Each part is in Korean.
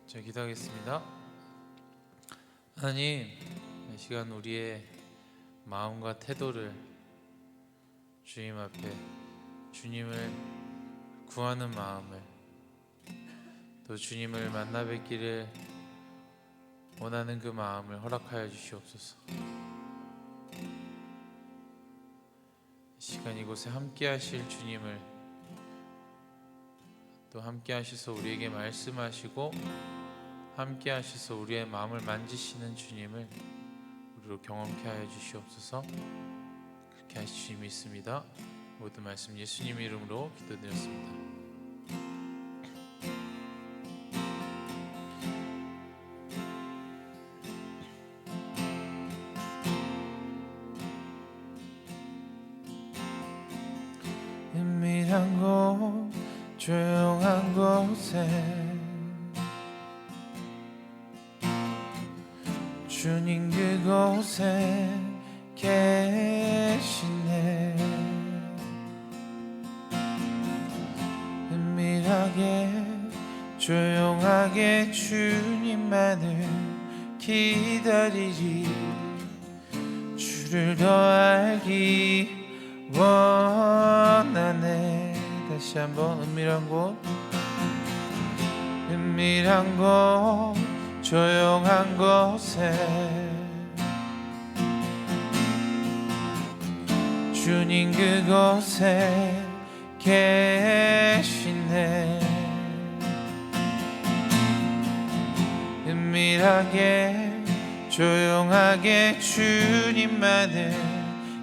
자, 기도하겠습니다. 하나님, 이 시간 우리의 마음과 태도를 주님 앞에 주님을 구하는 마음을, 또 주님을 만나 뵙기를 원하는 그 마음을 허락하여 주시옵소서. 이 시간 이곳에 함께 하실 주님을, 또 함께 하셔서 우리에게 말씀하시고 함께 하셔서 우리의 마음을 만지시는 주님을 우리로 경험케 하여 주시옵소서. 그렇게 하실 주님 믿습니다. 모든 말씀 예수님 이름으로 기도드렸습니다. 은밀한 곳 조용한 곳에 주님 그곳에 계시네. 은밀하게 조용하게 주님만을 기다리리. 주를 더 알기 원하네. 다시 한번 은밀한 곳 조용한 곳에 주님 그곳에 계시네. 은밀하게 조용하게 주님만을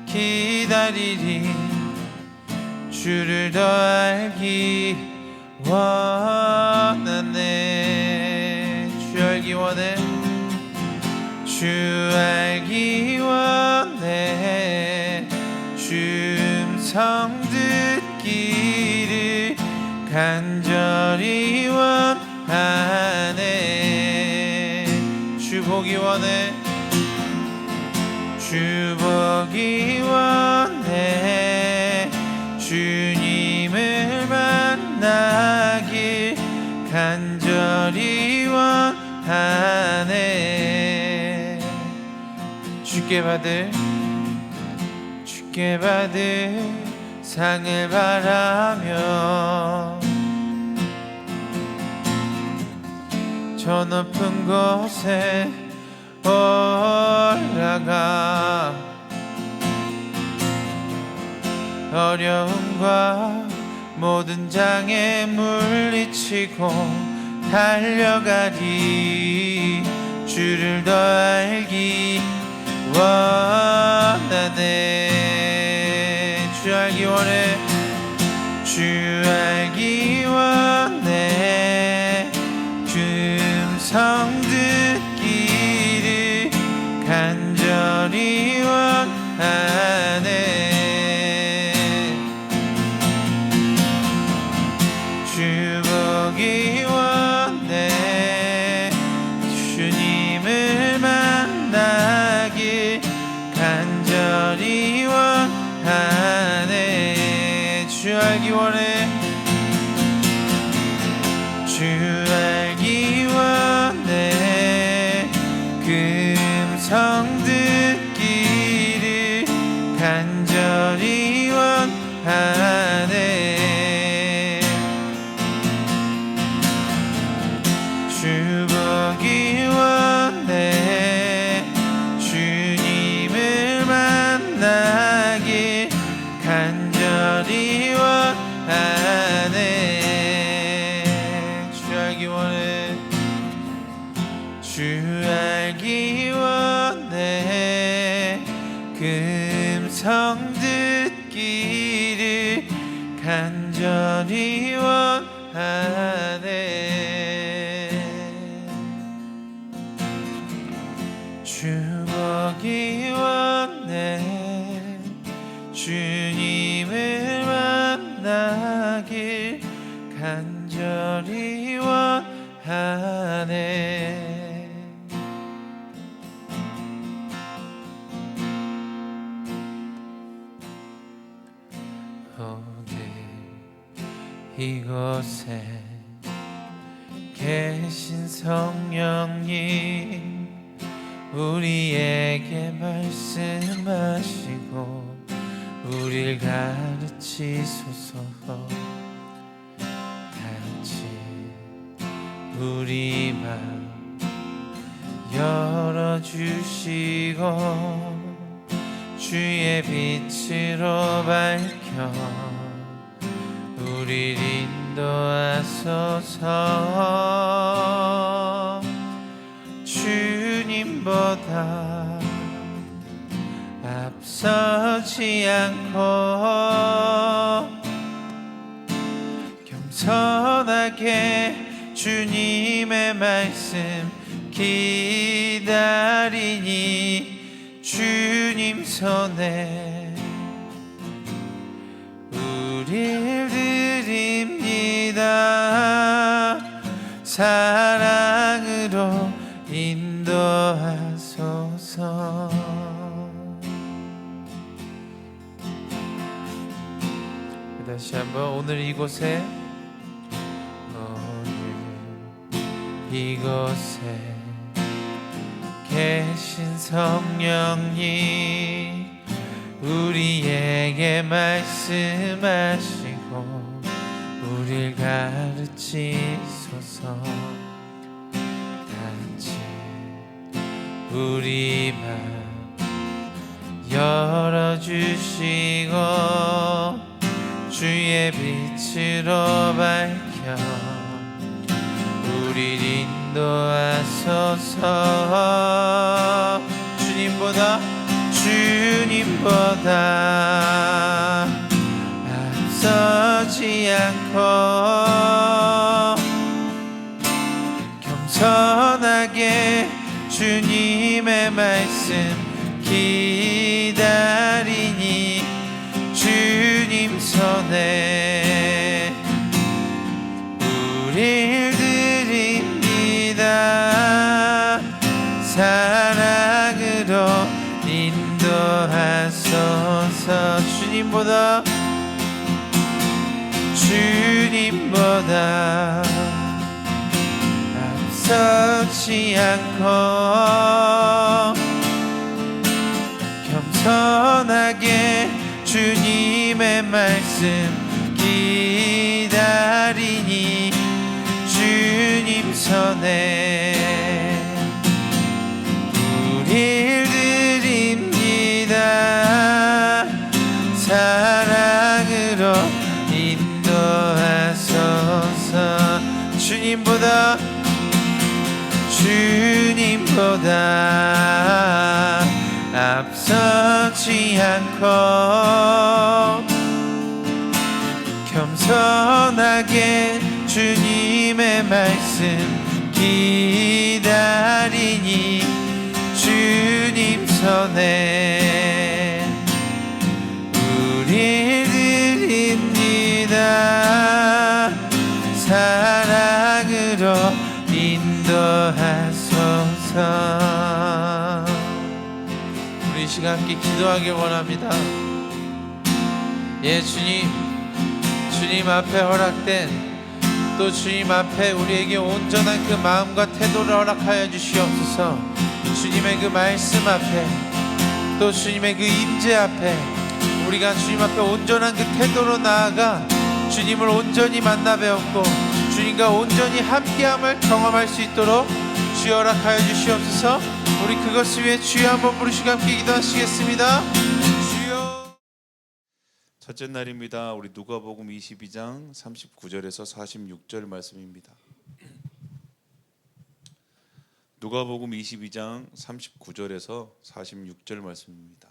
기다리리. 주를 더 알기 원하네. 주 알기 원해. 주 알기 원해. 주 음성 듣기를 간절히 원하네. 주 보기 원해. 주 보기 원해. 주님을 만나길 간절히 원하네. 주께 받을 상을 바라며 저 높은 곳에 올라가 어려움과 모든 장애 물리치고 달려가리. 주를 더 알기 원하네. 주 알기 원해. 주 알기 원해. 주 음성 듣기를 간절히 원하네. 주 보기 원해. 주님을 만나길 간절히 원하네. 주 알기 원해. 주 알기 원해. 그 음성 듣기를 간절히 원하네. 주 보기 원해. 주님을 만나길 간절히 원하네. 주 알기 원해. 주 알기 원해. 그 음성 듣기를 간절히 원하네. 주 보기 원해. 주님을 만나길 간절히 원하네. 오늘 이곳에 계신 성령님 우리에게 말씀하시고 우릴 가르치소서. 같이 우리 마음 열어주시고 주의 빛으로 밝혀 우릴 인도하소서. 주님보다 앞서지 않고 겸손하게 주님의 말씀 기다리니 주님 손에 우릴 드립니다. 사랑으로 인도하소서. 다시 한번 오늘 이곳에 계신 성령님 우리에게 말씀하시고 우릴 가르치소서. 같이 우리 마음 열어주시고 주의 빛으로 밝혀 우릴 인도하소서. 주님보다 앞서지 않고 겸손하게 주님의 말씀 기다리니 주님 손에 우릴 드립니다. 사랑으로 인도하소서. 주님보다 앞서지 않고 겸손하게 주님의 말씀 기다리니 주님 손에 우릴 드립니다. 사랑으로 인도하소서. 주님보다 앞서지 않고 겸손하게 주님의 말씀 기다리니 주님 손에 우릴 드립니다. 사랑으로 인도하소서. 우리 이 시간 함께 기도하길 원합니다. 예, 주님 앞에 허락된, 또 주님 앞에 우리에게 온전한 그 마음과 태도를 허락하여 주시옵소서. 주님의 그 말씀 앞에, 또 주님의 그 임재 앞에 우리가 주님 앞에 온전한 그 태도로 나아가 주님을 온전히 만나 배웠고 주님과 온전히 함께함을 경험할 수 있도록 주여 허락하여 주시옵소서. 우리 그것을 위해 주여 한번 부르시고 함께 기도하시겠습니다. 주여. 첫째 날입니다. 우리 누가복음 22장 39절에서 46절 말씀입니다. 누가복음 22장 39절에서 46절 말씀입니다.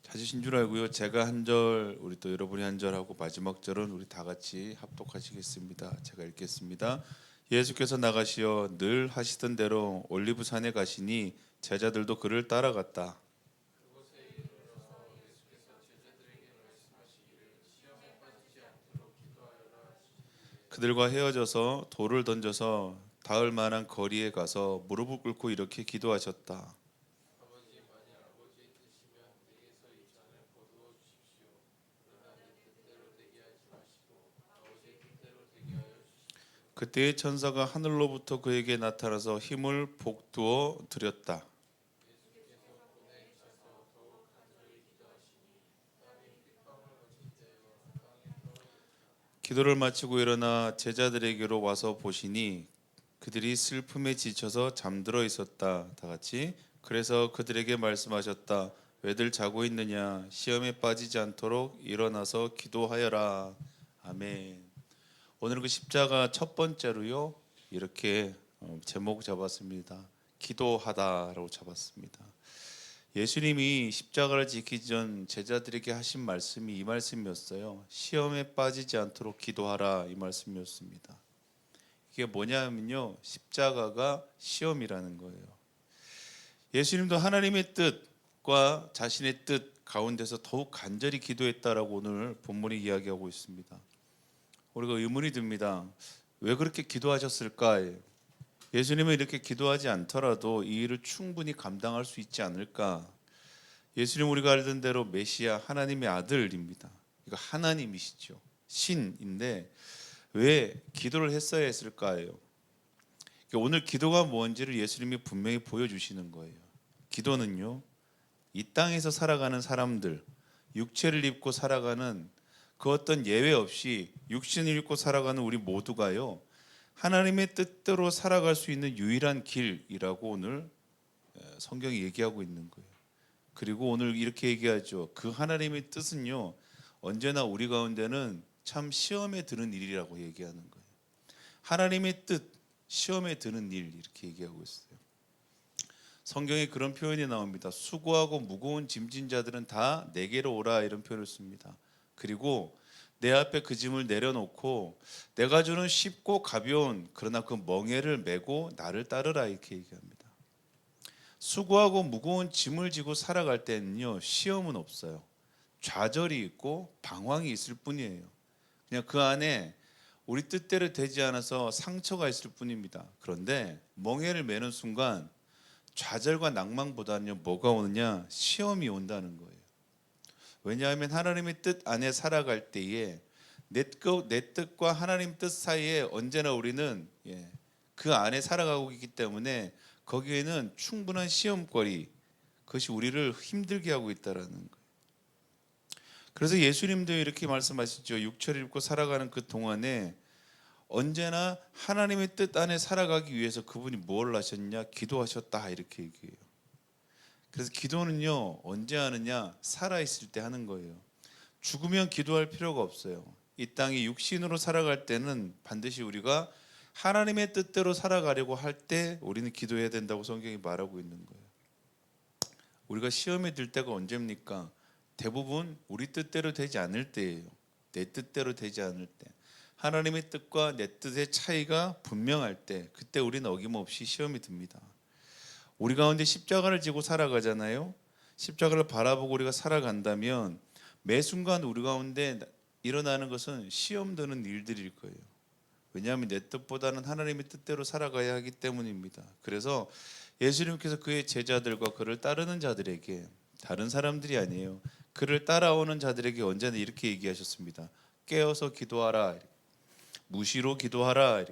찾으신 줄 알고요. 제가 한 절, 우리 또 여러분이 한 절하고 마지막 절은 우리 다 같이 합독하시겠습니다. 제가 읽겠습니다. 예수께서 나가시어 늘 하시던 대로 올리브산에 가시니 제자들도 그를 따라갔다. 그들과 헤어져서 돌을 던져서 닿을 만한 거리에 가서 무릎을 꿇고 이렇게 기도하셨다. 그때의 천사가 하늘로부터 그에게 나타나서 힘을 복두어 드렸다. 기도를 마치고 일어나 제자들에게로 와서 보시니 그들이 슬픔에 지쳐서 잠들어 있었다. 다 같이. 그래서 그들에게 말씀하셨다. 왜들 자고 있느냐? 시험에 빠지지 않도록 일어나서 기도하여라. 아멘. 오늘은 그 십자가 첫 번째로요. 이렇게 제목 잡았습니다. 기도하다라고 잡았습니다. 예수님이 십자가를 지키기 전 제자들에게 하신 말씀이 이 말씀이었어요. 시험에 빠지지 않도록 기도하라, 이 말씀이었습니다. 이게 뭐냐면요, 십자가가 시험이라는 거예요. 예수님도 하나님의 뜻과 자신의 뜻 가운데서 더욱 간절히 기도했다라고 오늘 본문이 이야기하고 있습니다. 우리가 의문이 듭니다. 왜 그렇게 기도하셨을까? 예수님은 이렇게 기도하지 않더라도 이 일을 충분히 감당할 수 있지 않을까? 예수님 우리가 알던 대로 메시아 하나님의 아들입니다. 이거 하나님이시죠. 신인데 왜 기도를 했어야 했을까요? 오늘 기도가 뭔지를 예수님이 분명히 보여주시는 거예요. 기도는요, 이 땅에서 살아가는 사람들, 육체를 입고 살아가는 그 어떤 예외 없이 육신을 입고 살아가는 우리 모두가요, 하나님의 뜻대로 살아갈 수 있는 유일한 길이라고 오늘 성경이 얘기하고 있는 거예요. 그리고 오늘 이렇게 얘기하죠. 그 하나님의 뜻은요, 언제나 우리 가운데는 참 시험에 드는 일이라고 얘기하는 거예요. 하나님의 뜻, 시험에 드는 일, 이렇게 얘기하고 있어요. 성경에 그런 표현이 나옵니다. 수고하고 무거운 짐진 자들은 다 내게로 오라, 이런 표현을 씁니다. 그리고 내 앞에 그 짐을 내려놓고 내가 주는 쉽고 가벼운 그러나 그 멍에를 메고 나를 따르라, 이렇게 얘기합니다. 수고하고 무거운 짐을 지고 살아갈 때는요, 시험은 없어요. 좌절이 있고 방황이 있을 뿐이에요. 그냥 그 안에 우리 뜻대로 되지 않아서 상처가 있을 뿐입니다. 그런데 멍에를 메는 순간 좌절과 낭망보다는요, 뭐가 오느냐? 시험이 온다는 거예요. 왜냐하면 하나님의 뜻 안에 살아갈 때에 내 뜻과 하나님 뜻 사이에 언제나 우리는 그 안에 살아가고 있기 때문에 거기에는 충분한 시험거리, 그것이 우리를 힘들게 하고 있다라는 거예요. 그래서 예수님도 이렇게 말씀하시죠. 육체를 입고 살아가는 그 동안에 언제나 하나님의 뜻 안에 살아가기 위해서 그분이 뭘 하셨냐? 기도하셨다, 이렇게 얘기해요. 그래서 기도는요, 언제 하느냐? 살아있을 때 하는 거예요. 죽으면 기도할 필요가 없어요. 이 땅이 육신으로 살아갈 때는 반드시 우리가 하나님의 뜻대로 살아가려고 할 때 우리는 기도해야 된다고 성경이 말하고 있는 거예요. 우리가 시험에 들 때가 언제입니까? 대부분 우리 뜻대로 되지 않을 때예요. 내 뜻대로 되지 않을 때. 하나님의 뜻과 내 뜻의 차이가 분명할 때, 그때 우리는 어김없이 시험이 듭니다. 우리 가운데 십자가를 지고 살아가잖아요. 십자가를 바라보고 우리가 살아간다면 매 순간 우리 가운데 일어나는 것은 시험 드는 일들일 거예요. 왜냐하면 내 뜻보다는 하나님의 뜻대로 살아가야 하기 때문입니다. 그래서 예수님께서 그의 제자들과 그를 따르는 자들에게, 다른 사람들이 아니에요, 그를 따라오는 자들에게 언제나 이렇게 얘기하셨습니다. 깨어서 기도하라, 무시로 기도하라,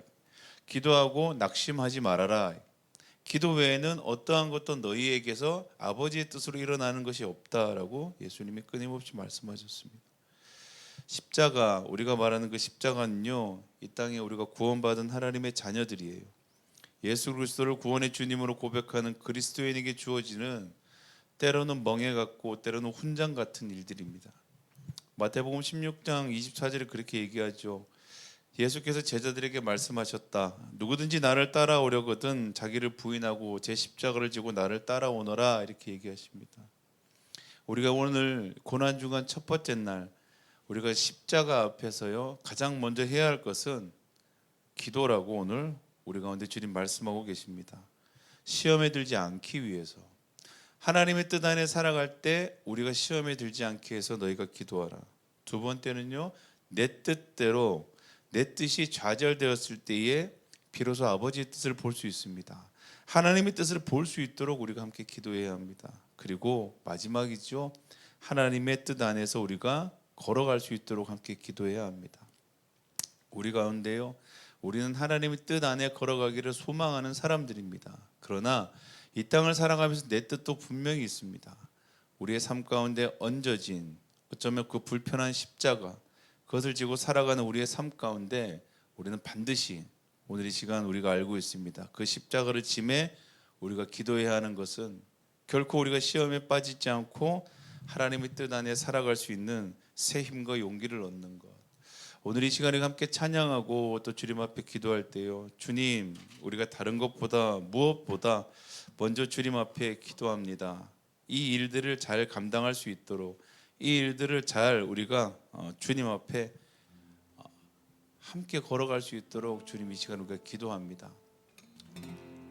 기도하고 낙심하지 말아라. 기도 외에는 어떠한 것도 너희에게서 아버지의 뜻으로 일어나는 것이 없다라고 예수님이 끊임없이 말씀하셨습니다. 십자가, 우리가 말하는 그 십자가는요, 이 땅에 우리가 구원받은 하나님의 자녀들이에요. 예수 그리스도를 구원의 주님으로 고백하는 그리스도인에게 주어지는 때로는 멍에 같고 때로는 훈장 같은 일들입니다. 마태복음 16장 24절에 그렇게 얘기하죠. 예수께서 제자들에게 말씀하셨다. 누구든지 나를 따라오려거든 자기를 부인하고 제 십자가를 지고 나를 따라오너라, 이렇게 얘기하십니다. 우리가 오늘 고난주간 첫 번째 날, 우리가 십자가 앞에서요, 가장 먼저 해야 할 것은 기도라고 오늘 우리 가운데 주님 말씀하고 계십니다. 시험에 들지 않기 위해서, 하나님의 뜻 안에 살아갈 때 우리가 시험에 들지 않게 해서 너희가 기도하라. 두 번째는요, 내 뜻대로, 내 뜻이 좌절되었을 때에 비로소 아버지의 뜻을 볼 수 있습니다. 하나님의 뜻을 볼 수 있도록 우리가 함께 기도해야 합니다. 그리고 마지막이죠, 하나님의 뜻 안에서 우리가 걸어갈 수 있도록 함께 기도해야 합니다. 우리 가운데요, 우리는 하나님의 뜻 안에 걸어가기를 소망하는 사람들입니다. 그러나 이 땅을 살아가면서 내 뜻도 분명히 있습니다. 우리의 삶 가운데 얹어진 어쩌면 그 불편한 십자가, 그것을 지고 살아가는 우리의 삶 가운데 우리는 반드시 오늘 이 시간 우리가 알고 있습니다. 그 십자가를 짐에 우리가 기도해야 하는 것은 결코 우리가 시험에 빠지지 않고 하나님의 뜻 안에 살아갈 수 있는 새 힘과 용기를 얻는 것. 오늘 이 시간에 함께 찬양하고 또 주님 앞에 기도할 때요, 주님, 우리가 다른 것보다 무엇보다 먼저 주님 앞에 기도합니다. 이 일들을 잘 감당할 수 있도록, 이 일들을 잘 우리가 주님 앞에 함께 걸어갈 수 있도록 주님 이 시간 우리가 기도합니다.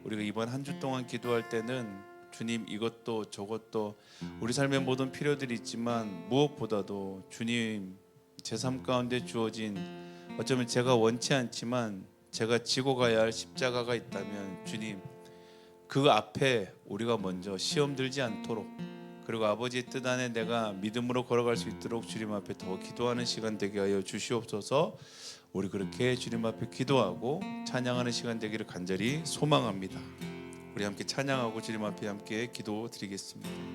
우리가 이번 한 주 동안 기도할 때는 주님, 이것도 저것도 우리 삶의 모든 필요들이 있지만 무엇보다도 주님, 제 삶 가운데 주어진 어쩌면 제가 원치 않지만 제가 지고 가야 할 십자가가 있다면 주님, 그 앞에 우리가 먼저 시험 들지 않도록, 그리고 아버지의 뜻 안에 내가 믿음으로 걸어갈 수 있도록 주님 앞에 더 기도하는 시간 되게 하여 주시옵소서. 우리 그렇게 주님 앞에 기도하고 찬양하는 시간 되기를 간절히 소망합니다. 우리 함께 찬양하고 주님 앞에 함께 기도 드리겠습니다.